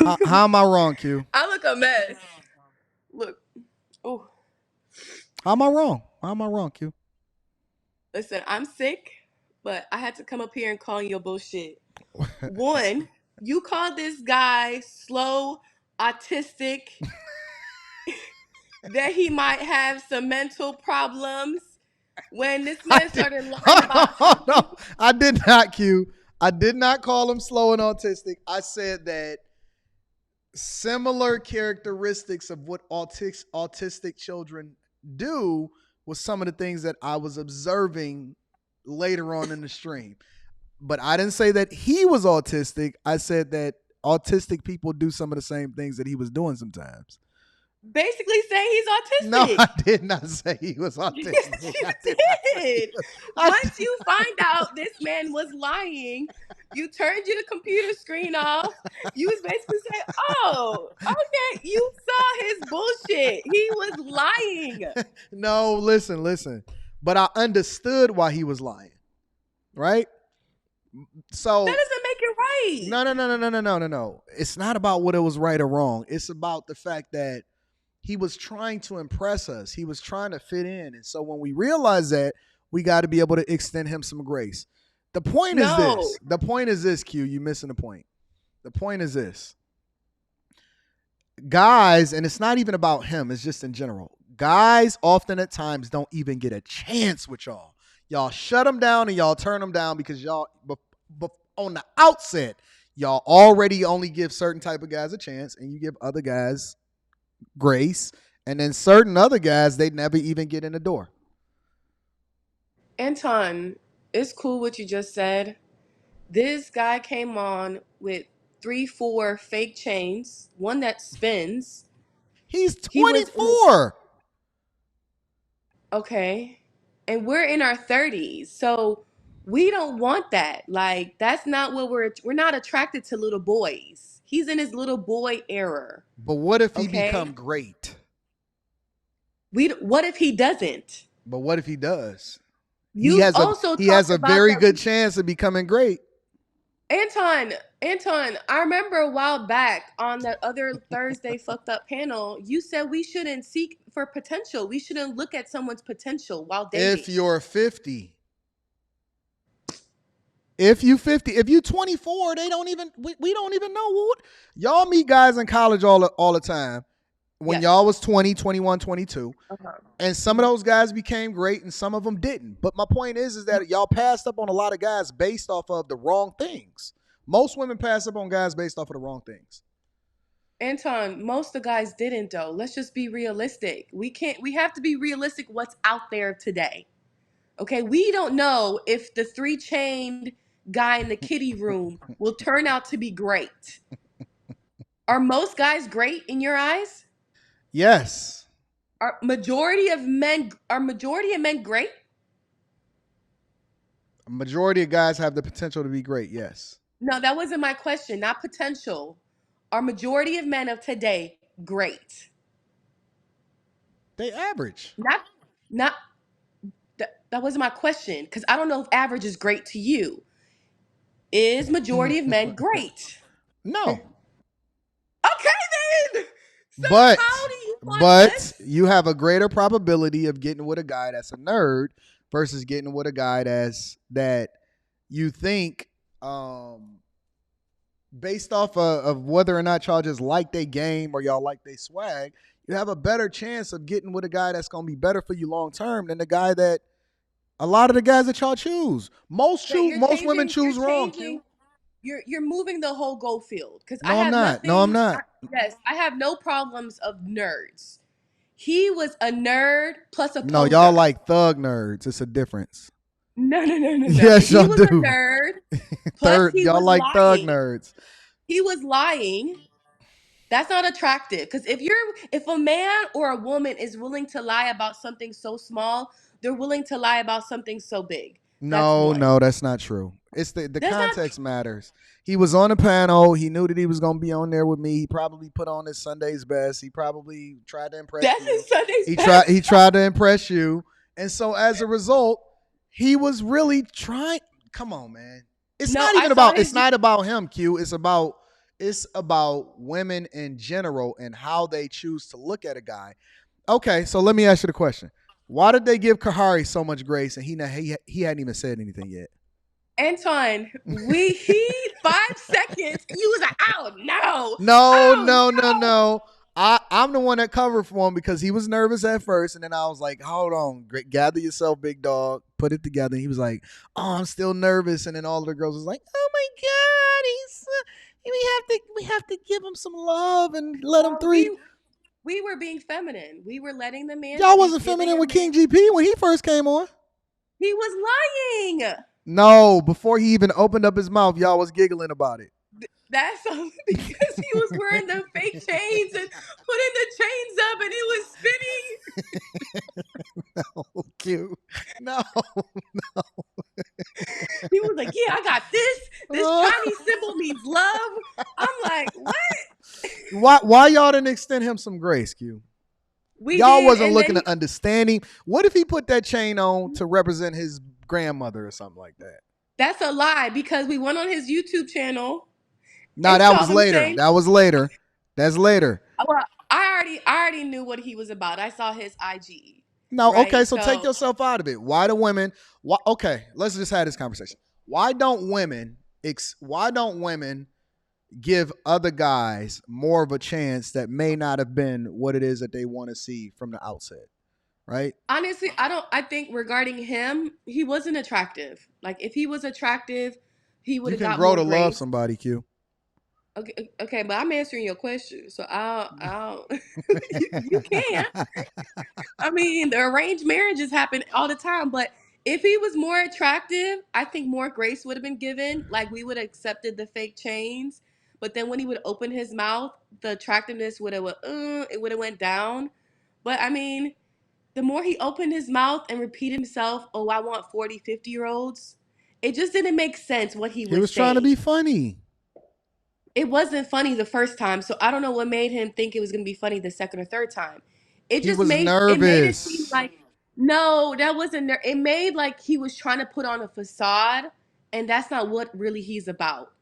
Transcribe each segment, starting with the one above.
How am I wrong, Q? I look a mess. Look. Oh, How am I wrong? How am I wrong, Q? listen, I'm sick, but I had to come up here and call your bullshit. One, you called this guy slow, autistic, that he might have some mental problems. When this I man did. started lying Hold on, about how hold on. I did not, Q. I did not call him slow and autistic. I said that similar characteristics of what autistic children do was some of the things that I was observing later on in the stream. But I didn't say that he was autistic. I said that autistic people do some of the same things that he was doing sometimes. basically saying he's No, autistic. I did not say he was Yes, autistic. you I did not say he did. was. I Once did. you find out this man was lying, you turned your computer screen off. You was basically saying, "Oh, okay, you saw his bullshit. He was lying." No, listen, listen. But I understood why he was lying, right? That So doesn't make it right. no. It's not about what it was right or wrong. It's about the fact that he was trying to impress us. He was trying to fit in. And so when we realize that, we got to be able to extend him some grace. The point is No, this. The point is this, Q. You missing the point. The point is this. Guys, and it's not even about him, it's just in general. Guys often at times don't even get a chance with y'all. Y'all shut them down and y'all turn them down because y'all, on the outset, y'all already only give certain type of guys a chance and you give other guys grace. And then certain other guys, they never even get in the door. Anton, it's cool what you just said. This guy came on with three, four fake chains, one that spins. He's He was in a 24. Okay. And we're in our 30s. So we don't want that. Like that's not what we're not attracted to little boys. He's in his little boy era. But what if he become Okay? great? We what if he doesn't? But what if he does? He You've has a also he has talked a about very that. good chance of becoming great. Anton, Anton, I remember a while back on that other Thursday fucked up panel, you said we shouldn't seek for potential. We shouldn't look at someone's potential while If dating. you're 50, if you 50, if you 24, they don't even we don't even know what y'all meet guys in college all the time. When Yes. y'all was 20, 21, 22, Uh-huh. and some of Mhm. those guys became great and some of them didn't. But my point is that y'all passed up on a lot of guys based off of the wrong things. Most women pass up on guys based off of the wrong things. Anton, most of the guys didn't though. Let's just be realistic. We have to be realistic what's out there today. Okay? We don't know if the three-chained guy in the kitty room will turn out to be great. Are most guys great in your eyes? Yes. Are majority of men great? A majority of guys have the potential to be great, yes. No, that wasn't my question. Not potential. Are majority of men of today great? They average. Not not that wasn't my question because I don't know if average is great to you. Is majority of men great? No. Okay then. So But how do you want but us? you have a greater probability of getting with a guy that's a nerd versus getting with a guy that you think based off of whether or not y'all just like they game or y'all like they swag, you have a better chance of getting with a guy that's gonna be better for you long term than the guy that a lot of the guys that y'all choose. That you're Most women changing. You're choose wrong, changing. Q. You're moving the whole goal field because I No, I'm have not. No, I'm nothing. not. Yes, I have no problems of nerds. He was a nerd plus a No, y'all poser. like thug nerds. It's a difference. No. Yes, He y'all was a do. nerd. Plus, Third, he y'all was like thug lying. nerds. He was lying. That's not attractive. Because if a man or a woman is willing to lie about something so small, they're willing to lie about something so big. That's No, one. no, that's not true. It's the That's not. context matters. He was on the panel. He knew that he was gonna be on there with me. He probably put on his Sunday's best. He probably tried to impress That's you. his Sunday's He tried best. he tried to impress you. And so as a result, he was really trying. Come on, man. No, I saw It's his. not about him, Q. It's about women in general and how they choose to look at a guy. Okay, so let me ask you the question. Why did they give Kahari so much grace and he hadn't even said anything yet? Anton, he 5 seconds. You was like, oh no, No, oh no, no, no. no. I'm the one that covered for him because he was nervous at first, and then I was like, "Hold on, gather yourself, big dog, put it together." And he was like, "Oh, I'm still nervous," and then all of the girls was like, "Oh my god, we have to give him some love and let him Well, three." we were being feminine. We were letting the man Y'all speak, wasn't giving feminine a with King man. GP when he first came on. He was lying. No, before he even opened up his mouth, y'all was giggling about it. That's because he was wearing the fake chains and putting the chains up, and he was spinning. No, cute. No. He was like, "Yeah, I got this. This Chinese symbol means love." I'm like, "What?" Why y'all didn't extend him some grace, Q? We Y'all did, wasn't and looking then to understand him. What if he put that chain on to represent his grandmother or something like that? that's a lie because we went on his YouTube channel No, and that saw was him later. saying, That was later. That's later. "Well, I already knew what he was about. I saw his IG, No, okay, right? so take So yourself out of it. Why do women okay, let's just have this conversation. Why don't women give other guys more of a chance that may not have been what it is that they want to see from the outset, right? honestly, I think regarding him, he wasn't attractive. Like if he was attractive, he would You have can got grow more to love grace. somebody, Q. Okay, but I'm answering your question, so I'll you can. I mean, the arranged marriages happen all the time, but if he was more attractive, I think more grace would have been given. Like we would have accepted the fake chains, but then when he would open his mouth, the attractiveness would have it would have went down. But I mean, the more he opened his mouth and repeated himself, "Oh, I want 40, 50-year-olds." It just didn't make sense what he He was was trying to saying. be funny. It wasn't funny the first time, so I don't know what made him think it was going to be funny the second or third time. It He just was made it seem nervous. like no, that wasn't there. It made like he was trying to put on a facade, and that's not what really he's about.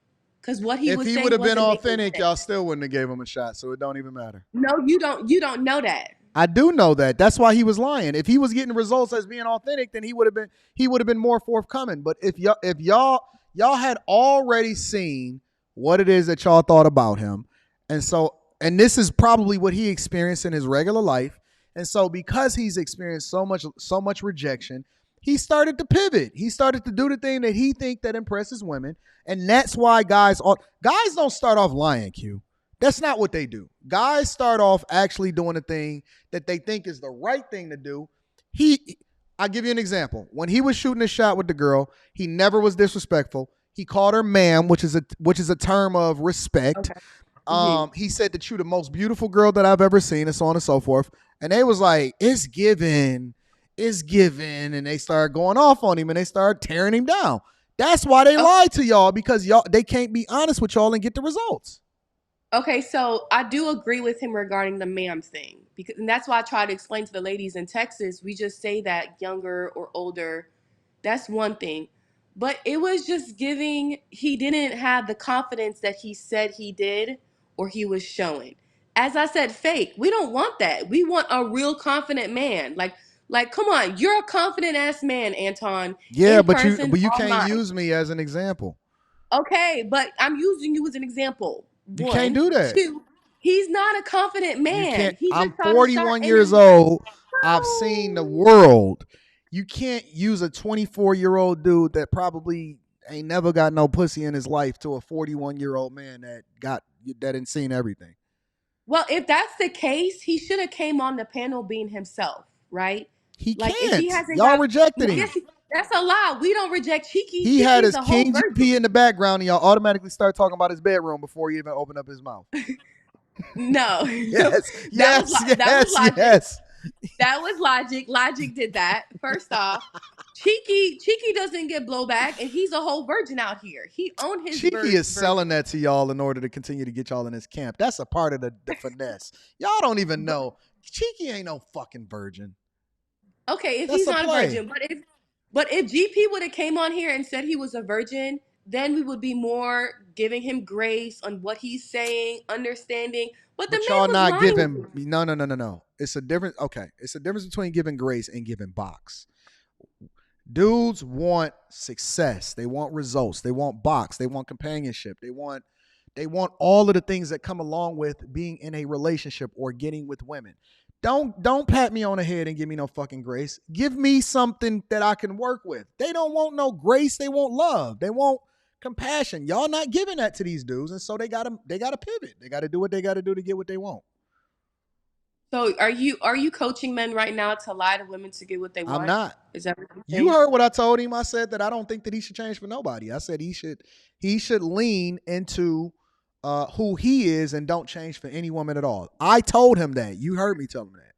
Cuz what he If was he would saying have been wasn't making authentic, y'all sense. still wouldn't have gave him a shot, so it don't even matter. No, you don't know that. I do know that. That's why he was lying. If he was getting results as being authentic, then he would have been more forthcoming. But if y'all had already seen what it is that y'all thought about him, and this is probably what he experienced in his regular life, and so because he's experienced so much rejection, he started to pivot. He started to do the thing that he think that impresses women, and that's why guys don't start off lying. Q. That's not what they do. Guys start off actually doing a thing that they think is the right thing to do. I'll give you an example. When he was shooting a shot with the girl, he never was disrespectful. He called her ma'am, which is a term of respect. Okay. Mhm. He said that you're the most beautiful girl that I've ever seen, and so on and so forth. And they was like, it's given, and they started going off on him and they started tearing him down. That's why they Okay. lied to y'all because y'all they can't be honest with y'all and get the results. Okay, so I do agree with him regarding the ma'am thing because, and that's why I try to explain to the ladies in Texas. We just say that younger or older, that's one thing, but it was just giving. He didn't have the confidence that he said he did, or he was showing. As I said, fake. We don't want that. We want a real confident man. Like, come on, you're a confident ass man, Anton, Yeah, in but you person, but you can't online. use me as an example. Okay, but I'm using you as an example. You can't One, do that. two, he's not a confident You man. can't. He I'm just saw the shot 41 and years he's like, old. I've seen the oh. world. You can't use a 24-year-old dude that probably ain't never got no pussy in his life to a 41-year-old man that ain't seen everything. Well, if that's the case, he should have came on the panel being himself, right? He Like if he can't. hasn't Y'all got, rejected him. yes, that's a lie. We don't reject Cheeky. He had Cheeky's his a whole King virgin. GP in the background, and y'all automatically start talking about his bedroom before he even opened up his mouth. No, Yes, yes, that was yes, logic. yes. That was logic. Logic did that. First off, Cheeky doesn't get blowback, and he's a whole virgin out here. He owned his Cheeky is virgin. selling that to y'all in order to continue to get y'all in his camp. That's a part of the finesse. Y'all don't even But know. Cheeky ain't no fucking virgin. okay, if That's he's a not a play. virgin, but if GP would have came on here and said he was a virgin, then we would be more giving him grace on what he's saying, understanding. But the But man y'all was not lying to giving. me. No, no, no, no, no. It's a difference. Okay, it's a difference between giving grace and giving box. Dudes want success. They want results. They want box. They want companionship. They want all of the things that come along with being in a relationship or getting with women. Don't pat me on the head and give me no fucking grace. Give me something that I can work with. They don't want no grace. They want love. They want compassion. Y'all not giving that to these dudes, and so they gotta pivot. They gotta do what they gotta do to get what they want. So are you coaching men right now to lie to women to get what they I'm want? not. Is that what you're You saying? heard what I told him. I said that I don't think that he should change for nobody. I said he should lean into who he is and don't change for any woman at all. I told him that. You heard me tell him that.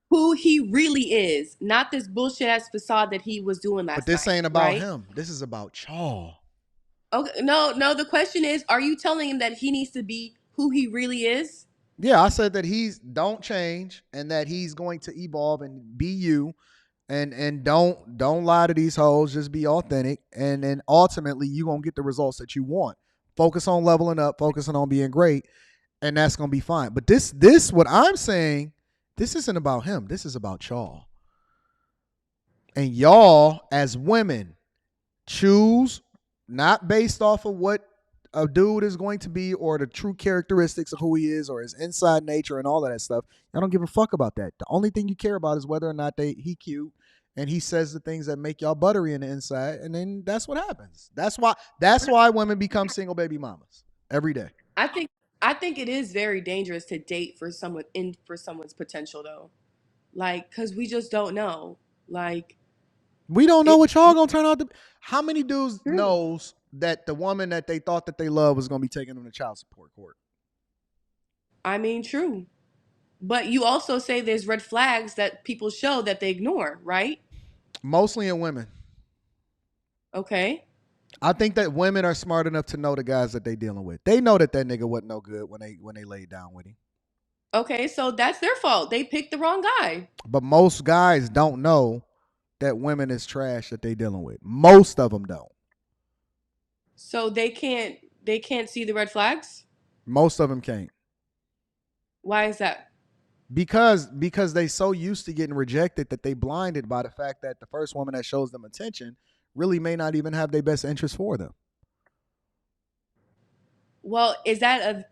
Who he really is, not this bullshit ass facade that he was doing But last this night, ain't about right? him. This is about y'all. Okay, no, no. The question is, are you telling him that he needs to be who he really is? Yeah, I said that he's don't change and that he's going to evolve and be you and don't lie to these hoes. Just be authentic, and then ultimately you gonna get the results that you want. Focus on leveling up, focusing on being great, and that's gonna be fine. But this what I'm saying, this isn't about him. This is about y'all. And y'all as women choose not based off of what a dude is going to be or the true characteristics of who he is or his inside nature and all of that stuff. I don't give a fuck about that. The only thing you care about is whether or not he cute and he says the things that make y'all buttery in the inside, and then that's what happens. That's why women become single baby mamas every day. I think I think it is very dangerous to date for someone in for someone's potential though. Like, cause we just don't know. Like, We don't know it what y'all gonna turn out to. How many dudes true. knows that the woman that they thought that they loved was gonna be taking them to child support court? I mean, true. But you also say there's red flags that people show that they ignore, right? Mostly in women. Okay. I think that women are smart enough to know the guys that they dealing with. They know that that nigga wasn't no good when they laid down with him. Okay, so that's their fault. They picked the wrong guy. But most guys don't know that women is trash that they dealing with. Most of them don't. So they can't see the red flags? Most of them can't Why is that? because they so used to getting rejected that they blinded by the fact that the first woman that shows them attention really may not even have their best interest for them. Well, is that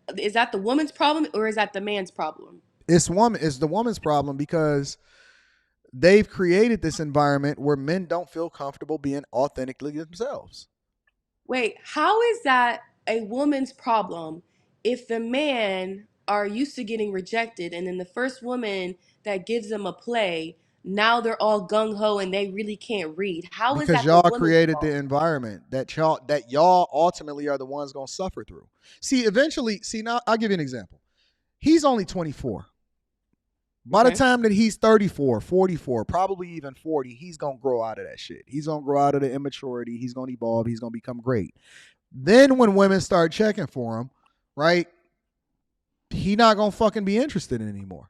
the woman's problem or is that the man's problem? It's the woman's problem because they've created this environment where men don't feel comfortable being authentically themselves. Wait, how is that a woman's problem if the man are used to getting rejected and then the first woman that gives them a play, now they're all gung ho and they really can't read? How is Because that the y'all woman's created the fault? environment that y'all ultimately are the ones going to suffer through. See, now I'll give you an example. He's only 24. By the Okay. time that he's 34, 44, probably even 40, he's going to grow out of that shit. He's going to grow out of the immaturity. He's going to evolve. He's going to become great. Then when women start checking for him, right, he not going to fucking be interested in anymore.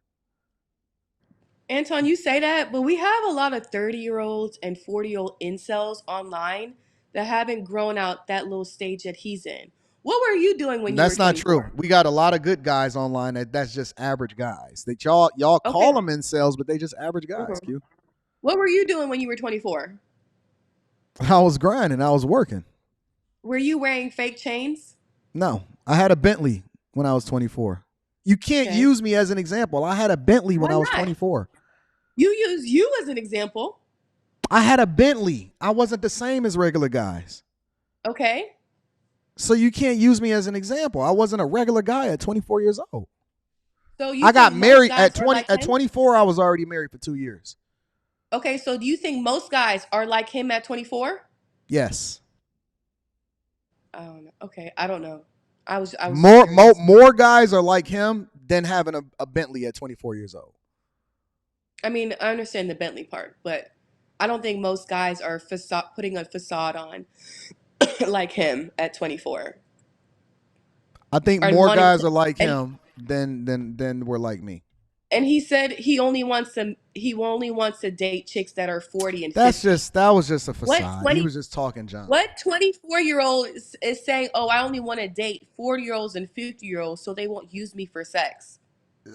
Anton, you say that, but we have a lot of 30-year-olds and 40-year-old incels online that haven't grown out that little stage that he's in. What were you doing when And you were that's not true. 24? We got a lot of good guys online that's just average guys. That y'all Okay. call them incels, but they just average guys. Mhm. Q. What were you doing when you were 24? I was grinding. I was working. Were you wearing fake chains? No, I had a Bentley when I was 24. You can't Okay. use me as an example. I had a Bentley when Why I was not? 24. You use you as an example. I had a Bentley. I wasn't the same as regular guys. Okay. So you can't use me as an example. I wasn't a regular guy at 24 years old. So you I got think most married at guys are 20 like at him? 24. I was already married for 2 years. Okay, so do you think most guys are like him at 24? Yes. I don't know. Okay, I don't know. I was just More more curious. more guys are like him than having a Bentley at 24 years old. I mean, I understand the Bentley part, but I don't think most guys are putting a facade on like him at 24 I think and more wanting guys to are like and him than were like me. And he said he only wants to date chicks that are 40 and That's 50. just that was just a What facade. He 20 was just talking junk. what 24-year-old is saying, "Oh, I only want to date 40-year-olds and 50-year-olds so they won't use me for sex."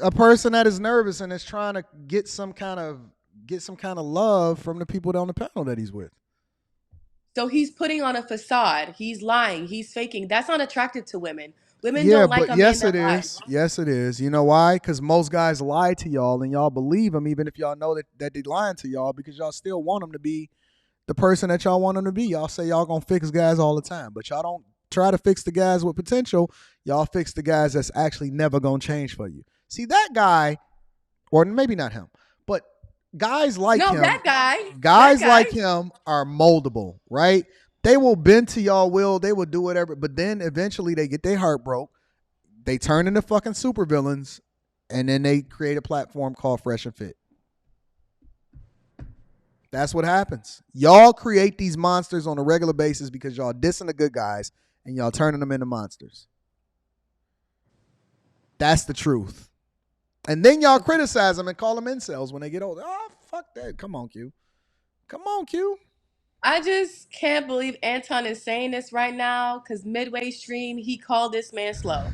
A person that is nervous and is trying to get some kind of love from the people on the panel that he's with. So he's putting on a facade. He's lying. He's faking. That's not attractive to women. Women Yeah, don't like but a man yes, that it lies. is. Yes, it is. You know why? Because most guys lie to y'all, and y'all believe them, even if y'all know that they lying to y'all, because y'all still want them to be the person that y'all want them to be. Y'all say y'all gonna fix guys all the time, but y'all don't try to fix the guys with potential. Y'all fix the guys that's actually never gonna change for you. See that guy, or maybe not him, but guys like No, him, that guy. That guys guy. like him are moldable, right? They will bend to y'all will. They will do whatever, but then eventually they get their heart broke. They turn into fucking supervillains, and then they create a platform called Fresh and Fit. That's what happens. Y'all create these monsters on a regular basis because y'all dissing the good guys and y'all turning them into monsters. That's the truth. And then y'all criticize them and call them incels when they get older. Oh, fuck that. Come on, Q. Come on, Q. I just can't believe Anton is saying this right now because midway stream, he called this man slow.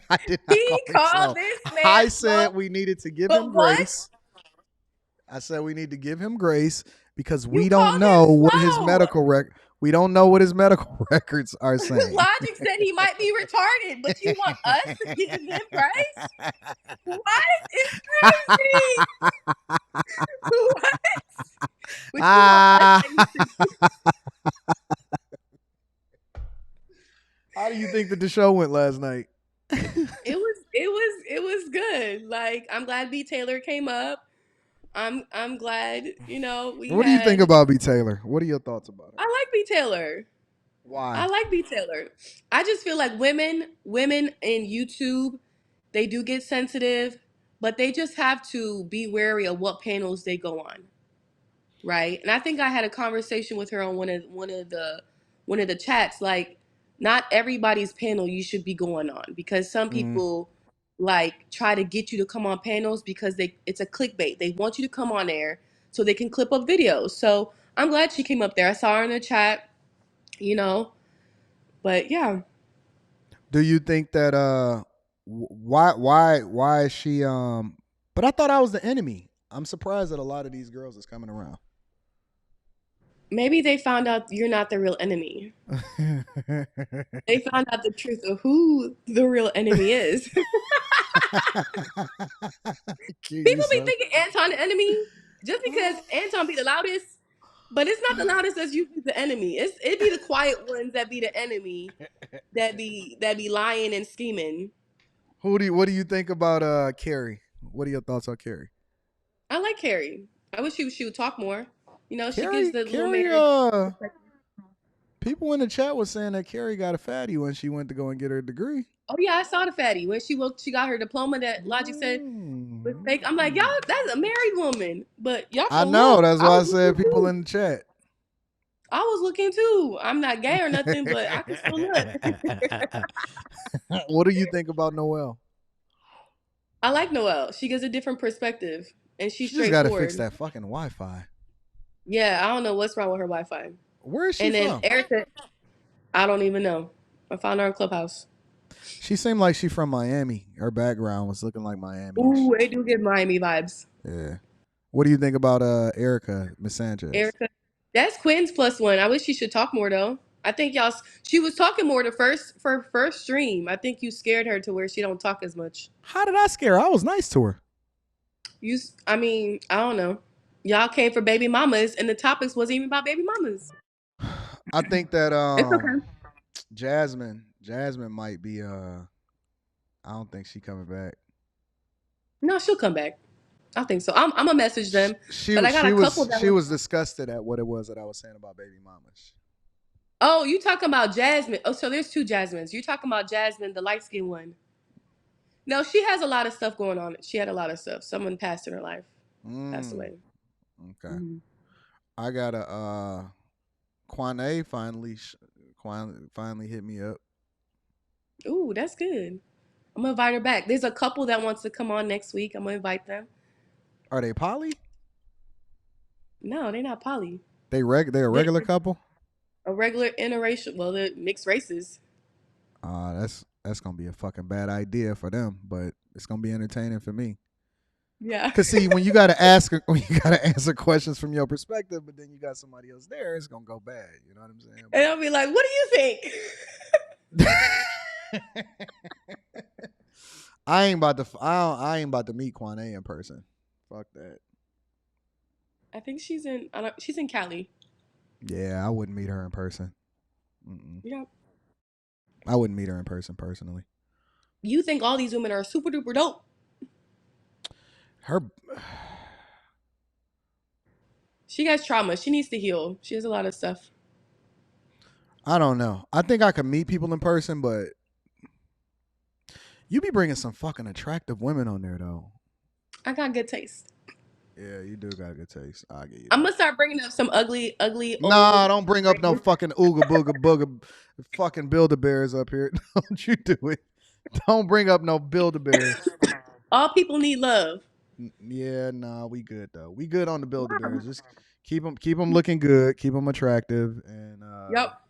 I did not call He him called slow. this man I slow. said we needed to give him But what? grace. I said we need to give him grace because You we don't called him know what his slow. medical we don't know what his medical records are saying. Logic said he might be retarded, but you want us to give him grace? What? It's crazy. What? But you want us Ah, to how do you think that the show went last night? it was good. Like I'm glad B Taylor came up. I'm glad, we What do you think had about B Taylor? What are your thoughts about her? I like B Taylor. I Why? like B Taylor. I just feel like women in YouTube, they do get sensitive, but they just have to be wary of what panels they go on, right? And I think I had a conversation with her on one of the chats. Like, not everybody's panel you should be going on because some Mm. people like try to get you to come on panels because it's a clickbait. They want you to come on there so they can clip up videos. So I'm glad she came up there. I saw her in the chat, you know. But yeah, Do you think that why is she but I thought I was the enemy. I'm surprised that a lot of these girls is coming around. maybe they found out you're not the real enemy. They found out the truth of who the real enemy is. Q, you People be so thinking Anton the enemy just because Anton be the loudest, but it's not the loudest that's usually the enemy. It be the quiet ones that be the enemy, that be lying and scheming. what do you think about Carrie? What are your thoughts on Carrie? I like Carrie. I wish she would talk more. She gives Carrie the little Carrie marriage. people in the chat was saying that Carrie got a fatty when she went to go and get her degree. Oh yeah, I saw the fatty when she got her diploma that Logic said was fake. I'm like, y'all, Mm. that's a married woman, but y'all I can know. look. That's I why I was said looking people too. in the chat. I was looking too. I'm not gay or nothing, but I can still look. What do you think about Noelle? I like Noelle. She gives a different perspective, and she's She just got to fix straightforward. that fucking Wi-Fi. Yeah, I don't know what's wrong with her Wi-Fi. Where is she And then from? Erica, I don't even know. I found her on Clubhouse. She seemed like she from Miami. Her background was looking like Miami-ish. Ooh, they do give Miami vibes. Yeah. What do you think about Erica Miss Sanchez? Erica, that's Quinn's plus one. I wish she should talk more though. I think she was talking more for first stream. I think you scared her to where she don't talk as much. How did I scare her? I was nice to her. I mean, I don't know. Y'all came for baby mamas, and the topics wasn't even about baby mamas. I think that It's okay. Jasmine might be I don't think she coming back. No, she'll come back. I think so. I'm gonna message She them, but she, I got she a couple was that she was. was disgusted at what it was that I was saying about baby mamas. Oh, you talking about Jasmine? Oh, so there's two Jasmines. You talking about Jasmine, the light skinned one? No, she has a lot of stuff going on. She had a lot of stuff. Someone passed in her life, passed Mm, away. okay. Hmm. I got a Quane finally hit me up. Ooh, that's good. I'm gonna invite her back. There's a couple that wants to come on next week. I'm gonna invite them. Are they poly? No, they're not poly. They a They're regular couple? a regular interracial. Well, they're mixed races. That's gonna be a fucking bad idea for them, but it's gonna be entertaining for me. Yeah. Cause see, when you gotta ask, when you gotta answer questions from your perspective, but then you got somebody else there, it's gonna go bad. You know what I'm saying? And I'll be like, what do you think? But I ain't about to. I ain't about to meet Kwane in person. Fuck that. I think she's in Cali. Yeah, I wouldn't meet her in person. Mm-mm. Yeah. I wouldn't meet her in person personally. You think all these women are super duper dope. Her, She has trauma. She needs to heal. She has a lot of stuff. I don't know. I think I could meet people in person, but you be bringing some fucking attractive women on there though. I got good taste. Yeah, you do got good taste. I'll get you I'm that. gonna start bringing up some ugly, ugly Nah, old. don't bring up no fucking ooga booga booga fucking Build-A-Bears up here. Don't you do it. Don't bring up no Build-A-Bears. All people need love. Yeah, nah, we good though. We good on the Wow. Build-A-Bears. Just keep them looking good, keep them attractive, and Yep.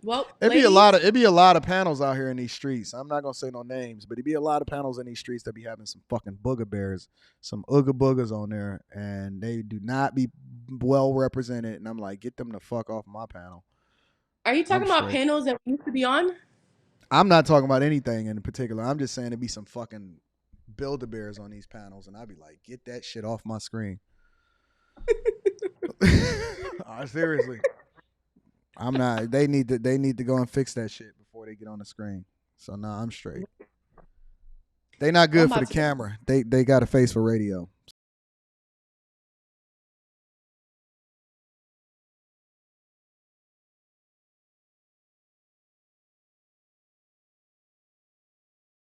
Well, it'd ladies, be a lot of panels out here in these streets. I'm not gonna say no names, but it'd be a lot of panels in these streets that be having some fucking booger bears, some ooga boogers on there, and they do not be well represented. And I'm like, get them the fuck off my panel. are you I'm talking about straight. panels that we used to be on? I'm not talking about anything in particular. I'm just saying it'd be some fucking Build-A-Bears on these panels, and I'd be like, get that shit off my screen. Seriously. I'm not. They need to go and fix that shit before they get on the screen. So nah, I'm straight. They not Well, I'm good for the about to. camera. They got a face for radio.